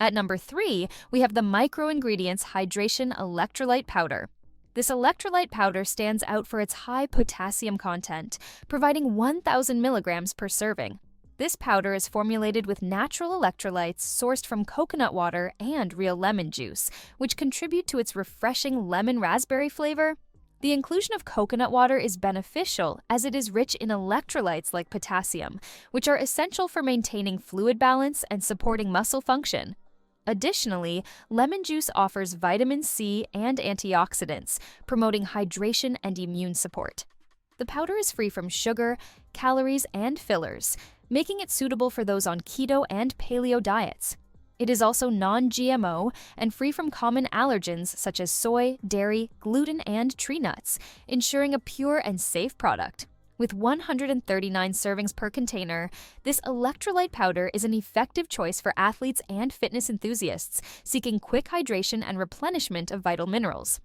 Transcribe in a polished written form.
At number 3, we have the micro-ingredients hydration electrolyte powder. This electrolyte powder stands out for its high potassium content, providing 1,000 milligrams per serving. This powder is formulated with natural electrolytes sourced from coconut water and real lemon juice, which contribute to its refreshing lemon raspberry flavor. The inclusion of coconut water is beneficial as it is rich in electrolytes like potassium, which are essential for maintaining fluid balance and supporting muscle function. Additionally, lemon juice offers vitamin C and antioxidants, promoting hydration and immune support. The powder is free from sugar, calories, and fillers, making it suitable for those on keto and paleo diets. It is also non-GMO and free from common allergens such as soy, dairy, gluten, and tree nuts, ensuring a pure and safe product. With 139 servings per container, this electrolyte powder is an effective choice for athletes and fitness enthusiasts seeking quick hydration and replenishment of vital minerals.